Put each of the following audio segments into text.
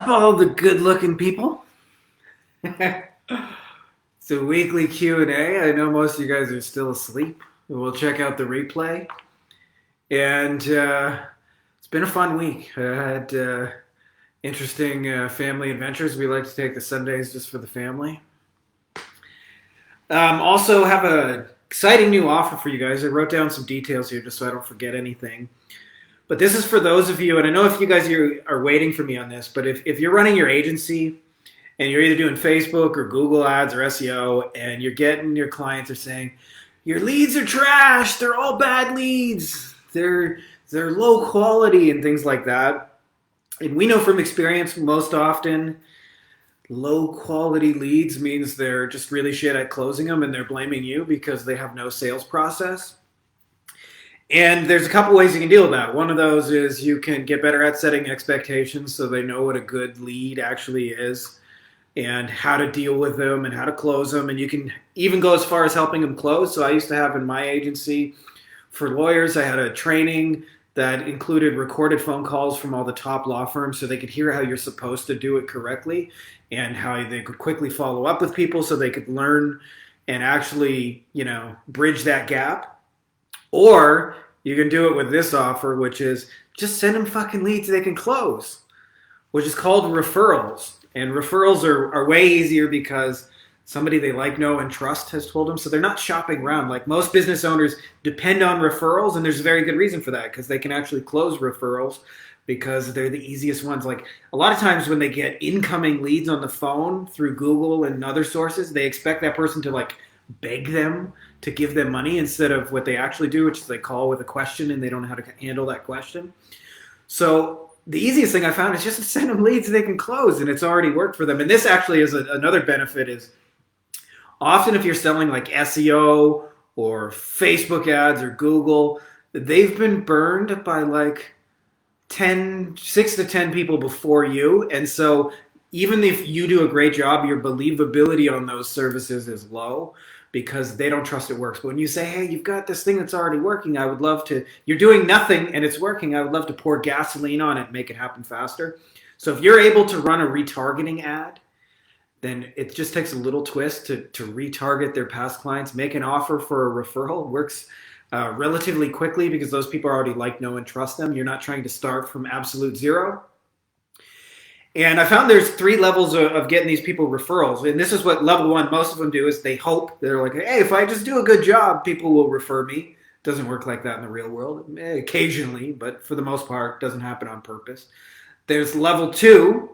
all the good-looking people? It's a weekly Q&A. I know most of you guys are still asleep. We'll check out the replay. And it's been a fun week. I had interesting family adventures. We like to take the Sundays just for the family. Also have an exciting new offer for you guys. I wrote down some details here just so I don't forget anything. But this is for those of you, and I know if you guys are waiting for me on this, but if you're running your agency and you're either doing Facebook or Google ads or SEO, and you're getting your clients are saying, your leads are trash, they're all bad leads, they're low quality and things like that. And we know from experience most often, low quality leads means they're just really shit at closing them and they're blaming you because they have no sales process. And there's a couple ways you can deal with that. One of those is you can get better at setting expectations so they know what a good lead actually is and how to deal with them and how to close them. And you can even go as far as helping them close. So I used to have in my agency for lawyers, I had a training that included recorded phone calls from all the top law firms so they could hear how you're supposed to do it correctly and how they could quickly follow up with people so they could learn and actually, bridge that gap. Or you can do it with this offer, which is just send them fucking leads they can close, which is called referrals. And referrals are way easier because somebody they like, know, and trust has told them. So they're not shopping around. Like most business owners depend on referrals, and there's a very good reason for that because they can actually close referrals because they're the easiest ones. Like a lot of times when they get incoming leads on the phone through Google and other sources, they expect that person to beg them to give them money instead of what they actually do, which is they call with a question and they don't know how to handle that question. So the easiest thing I found is just to send them leads they can close, and it's already worked for them. And this actually is another benefit is often if you're selling like SEO or Facebook ads or Google, they've been burned by 6 to 10 people before you. And so even if you do a great job, your believability on those services is low because they don't trust it works. But when you say, hey, you've got this thing that's already working, I would love to, you're doing nothing and it's working, I would love to pour gasoline on it and make it happen faster. So if you're able to run a retargeting ad, then it just takes a little twist to retarget their past clients. Make an offer for a referral. Works relatively quickly because those people already like, know, and trust them. You're not trying to start from absolute zero. And I found there's 3 levels of getting these people referrals. And this is what level 1, most of them do is they hope. They're like, hey, if I just do a good job, people will refer me. Doesn't work like that in the real world. Occasionally, but for the most part, doesn't happen on purpose. There's level 2,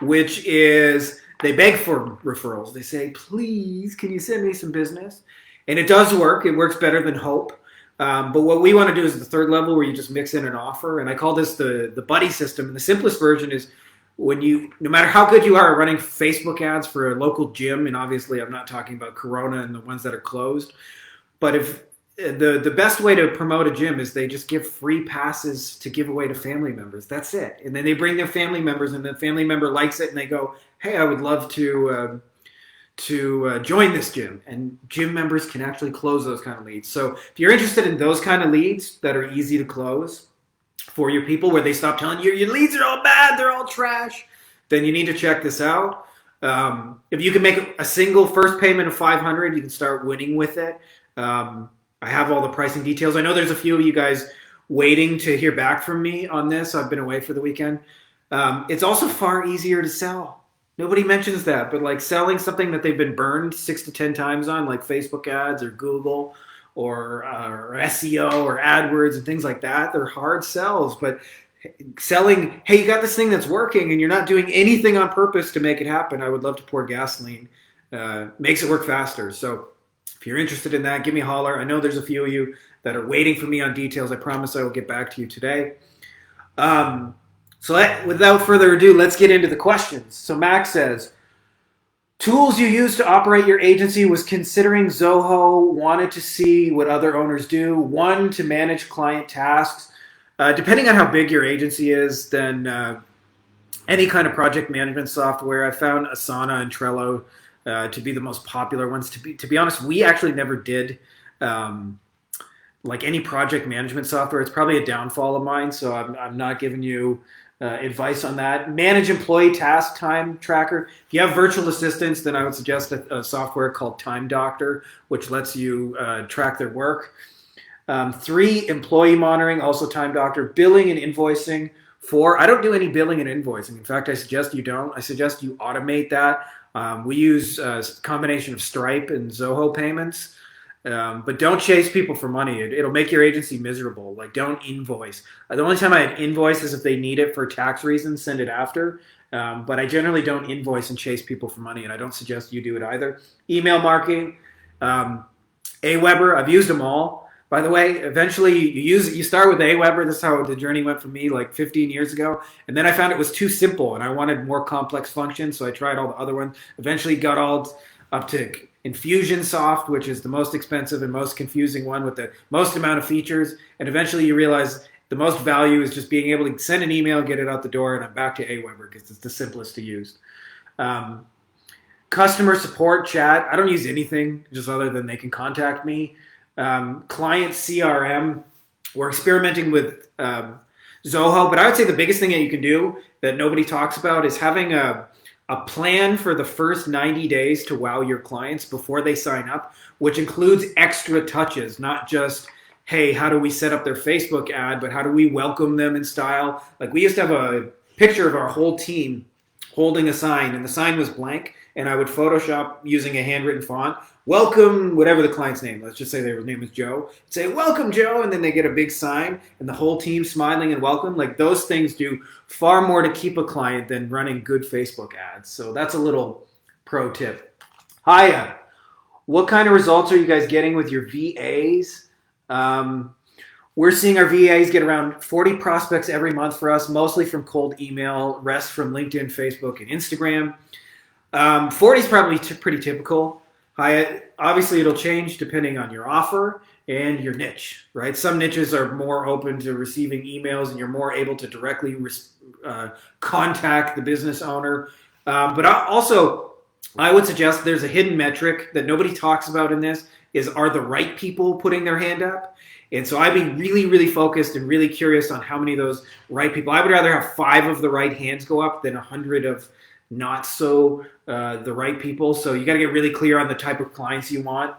which is they beg for referrals. They say, please, can you send me some business? And it does work. It works better than hope. But what we want to do is the 3rd level where you just mix in an offer. And I call this the buddy system. And the simplest version is when no matter how good you are at running Facebook ads for a local gym, and obviously I'm not talking about Corona and the ones that are closed, but if the best way to promote a gym is they just give free passes to give away to family members. That's it. And then they bring their family members and the family member likes it and they go, hey, I would love to join this gym. And gym members can actually close those kind of leads. So if you're interested in those kind of leads that are easy to close for your people where they stop telling you your leads are all bad, they're all trash, then you need to check this out. If you can make a single first payment of $500, you can start winning with it. I have all the pricing details. I know there's a few of you guys waiting to hear back from me on this. I've been away for the weekend. It's also far easier to sell. Nobody mentions that, but selling something that they've been burned 6 to 10 times on, like Facebook ads or Google or SEO or AdWords and things like that, they're hard sells. But selling, hey, you got this thing that's working and you're not doing anything on purpose to make it happen, I would love to pour gasoline. Makes it work faster. So if you're interested in that, give me a holler. I know there's a few of you that are waiting for me on details. I promise I will get back to you today. Without further ado, let's get into the questions. So Max says, tools you use to operate your agency, was considering Zoho, wanted to see what other owners do. 1, to manage client tasks. Depending on how big your agency is, then any kind of project management software. I found Asana and Trello to be the most popular ones. To be honest, we actually never did any project management software. It's probably a downfall of mine, so I'm not giving you advice on that. Manage employee task time tracker. If you have virtual assistants, then I would suggest a software called Time Doctor, which lets you track their work. 3, employee monitoring, also Time Doctor. Billing and invoicing. 4, I don't do any billing and invoicing. In fact, I suggest you don't. I suggest you automate that. We use a combination of Stripe and Zoho payments. But don't chase people for money. It'll make your agency miserable. Like, don't invoice. The only time I invoice is if they need it for tax reasons, send it after. But I generally don't invoice and chase people for money, and I don't suggest you do it either. Email marketing, Aweber. I've used them all. By the way, eventually you start with Aweber. This is how the journey went for me like 15 years ago. And then I found it was too simple, and I wanted more complex functions, so I tried all the other ones. Eventually got all up to Infusionsoft, which is the most expensive and most confusing one with the most amount of features. And eventually you realize the most value is just being able to send an email, get it out the door, and I'm back to Aweber because it's the simplest to use. Customer support chat. I don't use anything just other than they can contact me. Client CRM. We're experimenting with Zoho, but I would say the biggest thing that you can do that nobody talks about is having a plan for the first 90 days to wow your clients before they sign up, which includes extra touches, not just, hey, how do we set up their Facebook ad, but how do we welcome them in style? Like, we used to have a picture of our whole team holding a sign, and the sign was blank, and I would Photoshop using a handwritten font, welcome, whatever the client's name, let's just say their name is Joe, say, welcome, Joe, and then they get a big sign, and the whole team smiling and welcome. Like, those things do far more to keep a client than running good Facebook ads. So that's a little pro tip. Hiya, what kind of results are you guys getting with your VAs? We're seeing our VAs get around 40 prospects every month for us, mostly from cold email, rest from LinkedIn, Facebook, and Instagram. 40 is probably pretty typical. Obviously, it'll change depending on your offer and your niche, right? Some niches are more open to receiving emails, and you're more able to directly contact the business owner. But I would suggest there's a hidden metric that nobody talks about in this, is are the right people putting their hand up? And so I'd be really, really focused and really curious on how many of those right people. I would rather have 5 of the right hands go up than 100 of not so the right people. So you got to get really clear on the type of clients you want.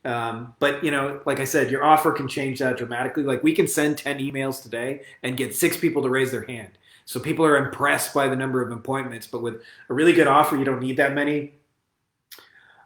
But, like I said, your offer can change that dramatically. Like, we can send 10 emails today and get 6 people to raise their hand. So people are impressed by the number of appointments. But with a really good offer, you don't need that many.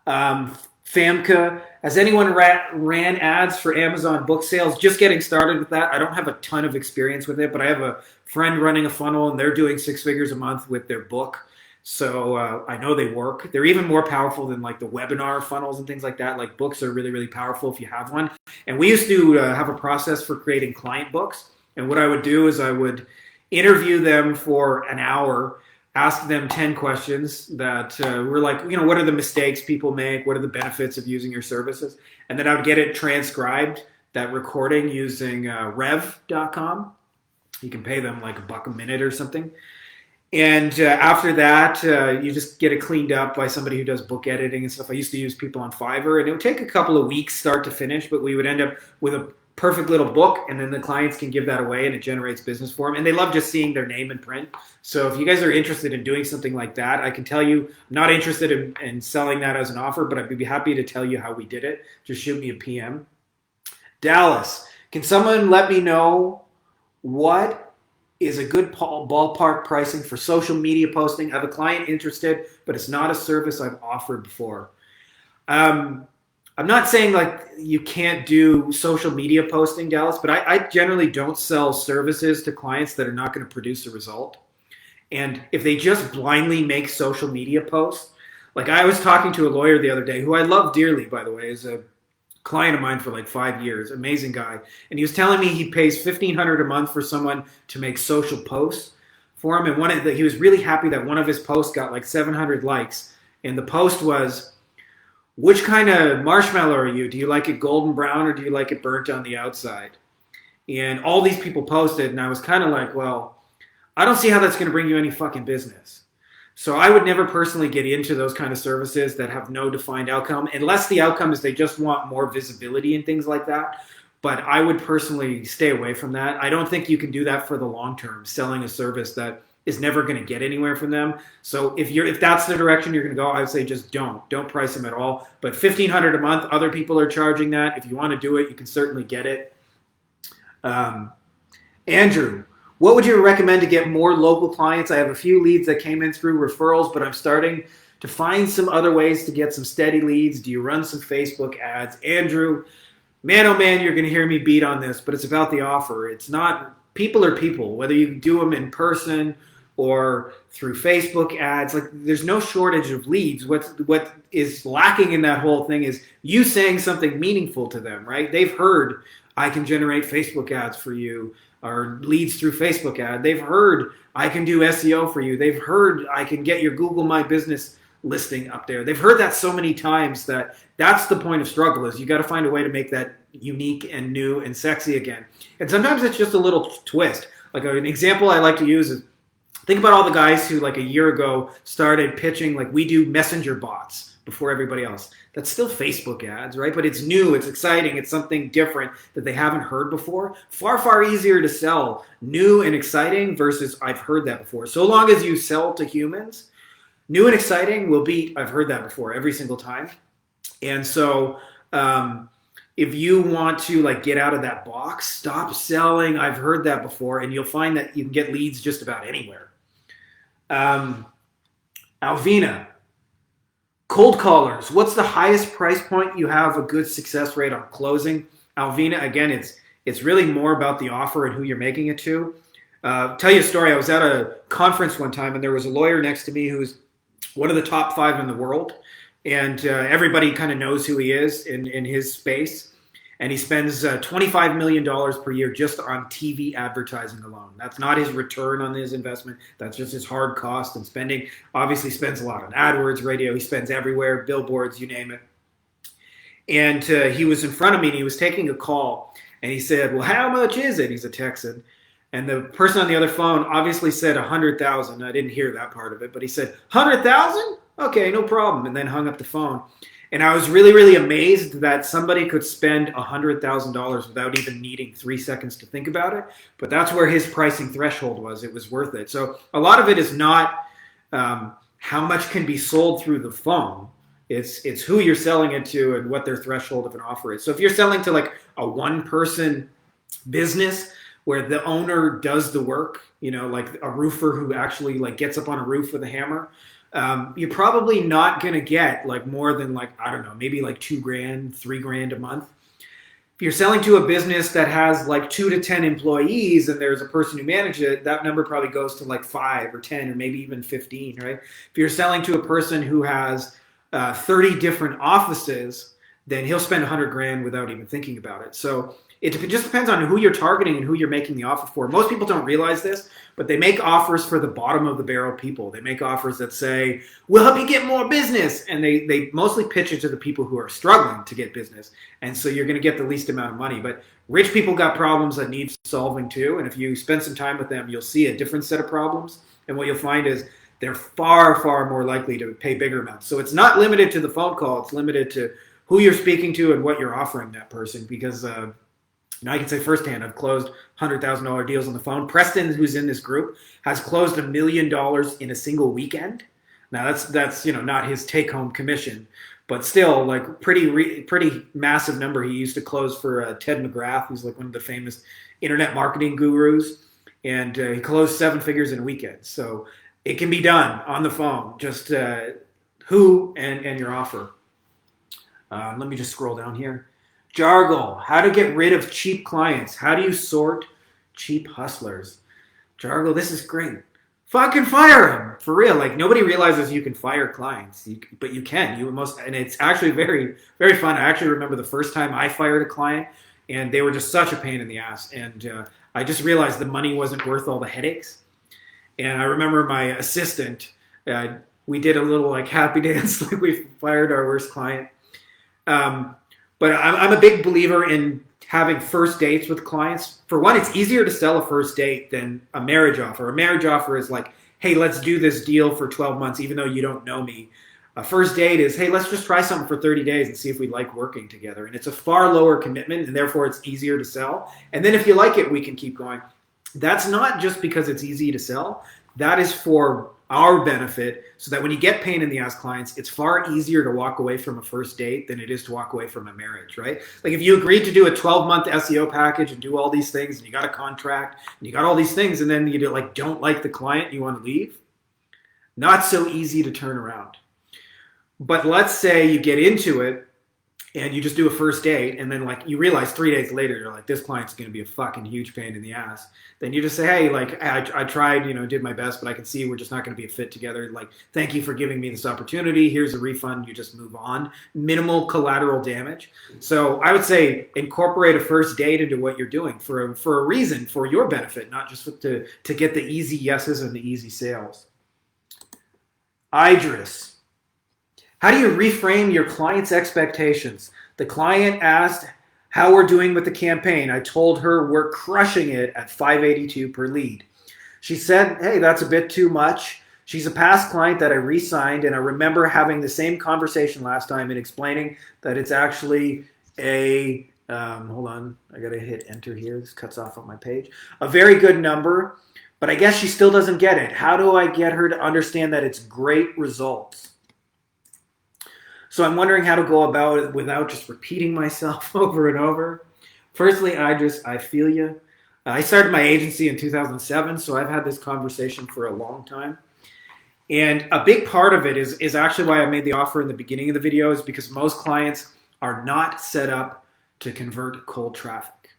Famka, has anyone ran ads for Amazon book sales? Just getting started with that. I don't have a ton of experience with it, but I have a friend running a funnel, and they're doing 6 figures a month with their book. So I know they work. They're even more powerful than like the webinar funnels and things like that. Like, books are really, really powerful if you have one. And we used to have a process for creating client books. And what I would do is I would interview them for an hour, ask them 10 questions that were like, what are the mistakes people make? What are the benefits of using your services? And then I would get it transcribed, that recording, using rev.com. You can pay them like $1 a minute or something. And after that, you just get it cleaned up by somebody who does book editing and stuff. I used to use people on Fiverr, and it would take a couple of weeks start to finish, but we would end up with a perfect little book, and then the clients can give that away, and it generates business for them. And they love just seeing their name in print. So if you guys are interested in doing something like that, I can tell you, I'm not interested in selling that as an offer, but I'd be happy to tell you how we did it. Just shoot me a PM. Dallas, can someone let me know what is a good ballpark pricing for social media posting? I have a client interested, but it's not a service I've offered before. I'm not saying like you can't do social media posting, Dallas, but I generally don't sell services to clients that are not going to produce a result. And if they just blindly make social media posts, like I was talking to a lawyer the other day, who I love dearly, by the way, is a client of mine for like 5 years, amazing guy. And he was telling me he pays $1,500 a month for someone to make social posts for him. And he was really happy that one of his posts got like 700 likes. And the post was, which kind of marshmallow are you? Do you like it golden brown, or do you like it burnt on the outside? And all these people posted, and I was kind of like, well, I don't see how that's going to bring you any fucking business. So I would never personally get into those kind of services that have no defined outcome, unless the outcome is they just want more visibility and things like that. But I would personally stay away from that. I don't think you can do that for the long term, selling a service that is never going to get anywhere from them. So if that's the direction you're going to go, I would say just don't price them at all. But $1,500 a month, other people are charging that. If you want to do it, you can certainly get it. Andrew, what would you recommend to get more local clients? I have a few leads that came in through referrals, but I'm starting to find some other ways to get some steady leads. Do you run some Facebook ads? Andrew, man, oh man, you're going to hear me beat on this, but it's about the offer. It's not, people are people, whether you do them in person or through Facebook ads. Like, there's no shortage of leads. What is lacking in that whole thing is you saying something meaningful to them, right? They've heard, I can generate Facebook ads for you, or leads through Facebook ad. They've heard, I can do SEO for you. They've heard, I can get your Google My Business listing up there. They've heard that so many times that that's the point of struggle, is you got to find a way to make that unique and new and sexy again. And sometimes it's just a little twist. Like, an example I like to use is, think about all the guys who like a year ago started pitching, like, we do messenger bots before everybody else. That's still Facebook ads, right? But it's new, it's exciting, it's something different that they haven't heard before. Far, far easier to sell new and exciting versus I've heard that before. So long as you sell to humans, new and exciting will beat I've heard that before every single time. And so if you want to like get out of that box, stop selling I've heard that before, and you'll find that you can get leads just about anywhere. Alvina, cold callers. What's the highest price point you have a good success rate on closing? Alvina, again, it's really more about the offer and who you're making it to. Tell you a story. I was at a conference one time, and there was a lawyer next to me who's one of the top 5 in the world, and everybody kind of knows who he is in his space. And he spends $25 million per year just on TV advertising alone. That's not his return on his investment. That's just his hard cost and spending. Obviously spends a lot on AdWords, radio. He spends everywhere, billboards, you name it. And he was in front of me, and he was taking a call. And he said, well, how much is it? He's a Texan. And the person on the other phone obviously said 100,000. I didn't hear that part of it, but he said, 100,000? Okay, no problem. And then hung up the phone. And I was really, really amazed that somebody could spend $100,000 without even needing 3 seconds to think about it. But that's where his pricing threshold was. It was worth it. So a lot of it is not how much can be sold through the phone. It's who you're selling it to and what their threshold of an offer is. So if you're selling to like a one-person business where the owner does the work, you know, like a roofer who actually like gets up on a roof with a hammer, you're probably not going to get like more than like, I don't know, maybe like $2,000, $3,000 a month. If you're selling to a business that has like 2 to 10 employees and there's a person who manages it, that number probably goes to like 5 or 10 or maybe even 15, right? If you're selling to a person who has 30 different offices, then he'll spend $100,000 without even thinking about it. So it just depends on who you're targeting and who you're making the offer for. Most people don't realize this, but they make offers for the bottom of the barrel people. They make offers that say, we'll help you get more business. And they mostly pitch it to the people who are struggling to get business. And so you're going to get the least amount of money. But rich people got problems that need solving too. And if you spend some time with them, you'll see a different set of problems. And what you'll find is they're far, far more likely to pay bigger amounts. So it's not limited to the phone call. It's limited to who you're speaking to and what you're offering that person. Because I can say firsthand, I've closed $100,000 deals on the phone. Preston, who's in this group, has closed $1 million in a single weekend. Now that's not his take-home commission, but still like pretty massive number. He used to close for Ted McGrath, who's like one of the famous internet marketing gurus, and he closed 7 figures in a weekend. So it can be done on the phone. Just who and your offer. Let me just scroll down here. Jargle, how to get rid of cheap clients. How do you sort cheap hustlers? Jargle, this is great. Fucking fire him, for real. Like, nobody realizes you can fire clients, but you can. And it's actually very, very fun. I actually remember the first time I fired a client, and they were just such a pain in the ass. And I just realized the money wasn't worth all the headaches. And I remember my assistant, we did a little like happy dance, like we fired our worst client. But I'm a big believer in having first dates with clients. For one, it's easier to sell a first date than a marriage offer. A marriage offer is like, hey, let's do this deal for 12 months, even though you don't know me. A first date is, hey, let's just try something for 30 days and see if we like working together. And it's a far lower commitment, and therefore it's easier to sell. And then if you like it, we can keep going. That's not just because it's easy to sell. that is for our benefit, so that when you get pain in the ass clients, it's far easier to walk away from a first date than it is to walk away from a marriage, right? Like if you agreed to do a 12-month SEO package and do all these things, and you got a contract and you got all these things, and then you don't like the client, you want to leave, not so easy to turn around. But let's say you get into it and you just do a first date, and then like you realize 3 days later you're like, this client's going to be a fucking huge pain in the ass. Then you just say, hey, like I tried, did my best, but I can see we're just not going to be a fit together. Like, thank you for giving me this opportunity. Here's a refund. You just move on. Minimal collateral damage. So I would say incorporate a first date into what you're doing for a reason, for your benefit, not just to get the easy yeses and the easy sales. Idris. How do you reframe your client's expectations? The client asked how we're doing with the campaign. I told her we're crushing it at $582 per lead. She said, hey, that's a bit too much. She's a past client that I re-signed, and I remember having the same conversation last time and explaining that it's actually a, hold on, I gotta hit enter here. This cuts off on my page. A very good number, but I guess she still doesn't get it. How do I get her to understand that it's great results? So I'm wondering how to go about it without just repeating myself over and over. Firstly, I feel you. I started my agency in 2007, so I've had this conversation for a long time. And a big part of it is actually why I made the offer in the beginning of the video, is because most clients are not set up to convert cold traffic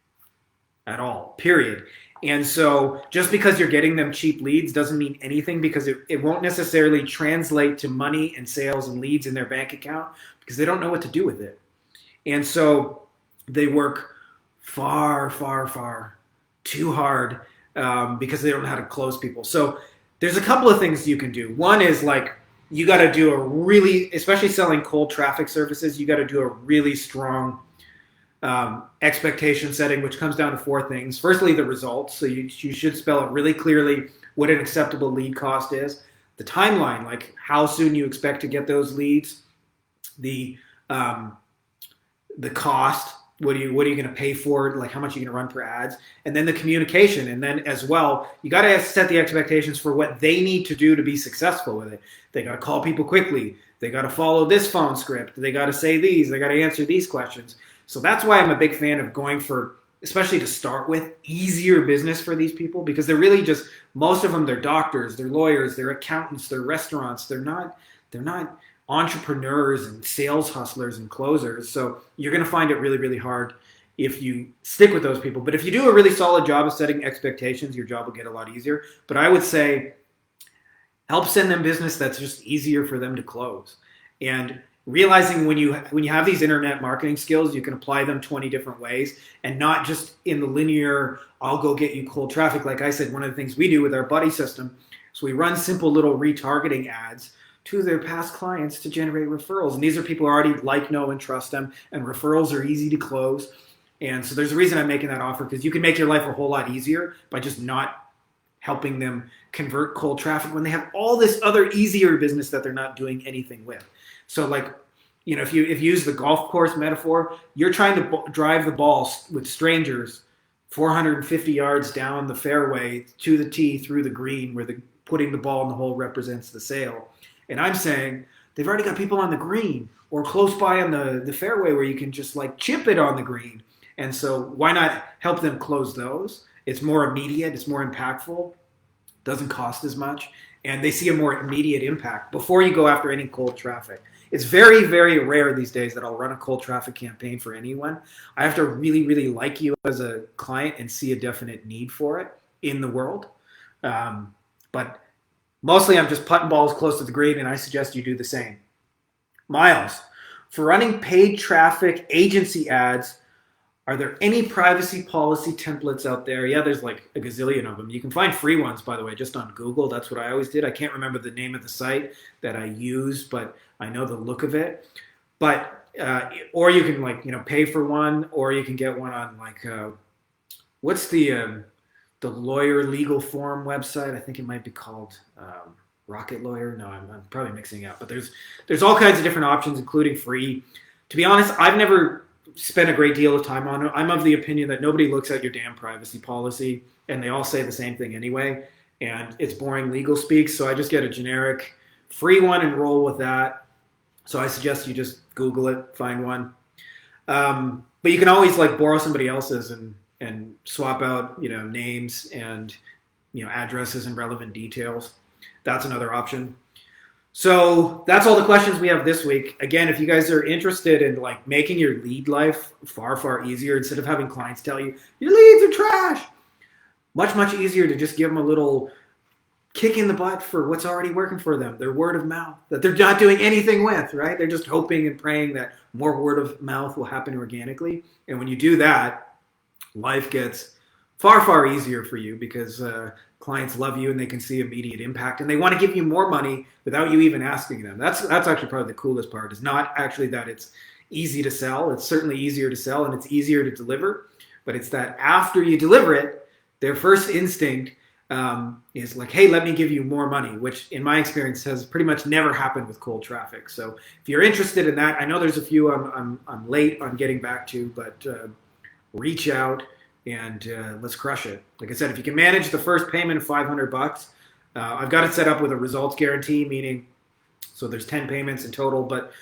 at all, period. And so just because you're getting them cheap leads doesn't mean anything, because it won't necessarily translate to money and sales and leads in their bank account, because they don't know what to do with it. And so they work far, far, far too hard because they don't know how to close people. So there's a couple of things you can do. One is like, you got to do a really, especially selling cold traffic services, you got to do a really strong expectation setting, which comes down to 4 things. Firstly, the results. So you should spell it really clearly what an acceptable lead cost is. The timeline, like how soon you expect to get those leads. The cost. What are you going to pay for it? Like how much are you going to run per ads? And then the communication. And then as well, you got to set the expectations for what they need to do to be successful with it. They got to call people quickly. They got to follow this phone script. They got to say these. They got to answer these questions. So that's why I'm a big fan of going for, especially to start with, easier business for these people, because they're really just, most of them, they're doctors, they're lawyers, they're accountants, they're restaurants. They're not entrepreneurs and sales hustlers and closers. So you're going to find it really, really hard if you stick with those people. But if you do a really solid job of setting expectations, your job will get a lot easier. But I would say help send them business that's just easier for them to close. And realizing when you have these internet marketing skills, you can apply them 20 different ways, and not just in the linear, I'll go get you cold traffic. Like I said, one of the things we do with our buddy system is we run simple little retargeting ads to their past clients to generate referrals. And these are people who already like, know, and trust them, and referrals are easy to close. And so there's a reason I'm making that offer, because you can make your life a whole lot easier by just not helping them convert cold traffic when they have all this other easier business that they're not doing anything with. So like, if you use the golf course metaphor, you're trying to drive the ball with strangers 450 yards down the fairway to the tee through the green, where putting the ball in the hole represents the sale. And I'm saying they've already got people on the green or close by on the fairway where you can just like chip it on the green. And so why not help them close those? It's more immediate, it's more impactful, doesn't cost as much, and they see a more immediate impact before you go after any cold traffic. It's very, very rare these days that I'll run a cold traffic campaign for anyone. I have to really, really like you as a client and see a definite need for it in the world. But mostly I'm just putting balls close to the green, and I suggest you do the same. Miles, for running paid traffic agency ads, are there any privacy policy templates out there? Yeah, there's like a gazillion of them. You can find free ones, by the way, just on Google. That's what I always did. I can't remember the name of the site that I used, but I know the look of it. But or you can pay for one, or you can get one on what's the lawyer legal forum website? I think it might be called Rocket Lawyer. No, I'm probably mixing it up. But there's all kinds of different options, including free. To be honest, I've never spent a great deal of time on it. I'm of the opinion that nobody looks at your damn privacy policy, and they all say the same thing anyway. and it's boring legal speak. So I just get a generic free one and roll with that. So I suggest you just Google it, find one. But you can always like borrow somebody else's and swap out names and addresses and relevant details. That's another option. So that's all the questions we have this week. Again, if you guys are interested in like making your lead life far easier, instead of having clients tell you your leads are trash, much easier to just give them a little kick in the butt for what's already working for them, their word of mouth that they're not doing anything with, right? They're just hoping and praying that more word of mouth will happen organically. And when you do that, life gets far easier for you because clients love you and they can see immediate impact and they want to give you more money without you even asking them. That's actually probably the coolest part, is not actually that it's easy to sell. It's certainly easier to sell and it's easier to deliver, but it's that after you deliver it, their first instinct is like, hey, let me give you more money, which in my experience has pretty much never happened with cold traffic. So if you're interested in that, I know there's a few I'm late on getting back to, but reach out and let's crush it. Like I said, if you can manage the first payment of $500, I've got it set up with a results guarantee, meaning so there's 10 payments in total, but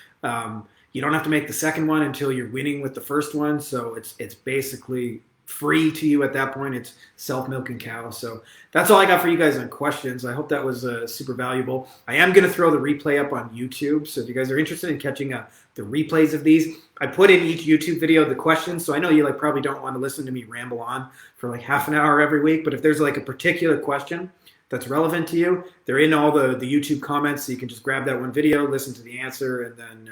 you don't have to make the second one until you're winning with the first one. So it's basically free to you at that point. It's self-milking cow. So that's all I got for you guys on questions. I hope that was super valuable. I am going to throw the replay up on YouTube. So if you guys are interested in catching the replays of these, I put in each YouTube video the questions. So I know you like probably don't want to listen to me ramble on for like half an hour every week, but if there's like a particular question that's relevant to you, they're in all the YouTube comments. So you can just grab that one video, listen to the answer, and then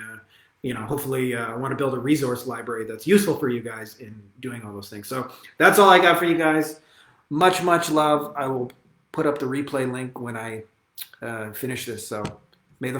hopefully I want to build a resource library that's useful for you guys in doing all those things. So that's all I got for you guys. Much love. I will put up the replay link when I finish this. So may the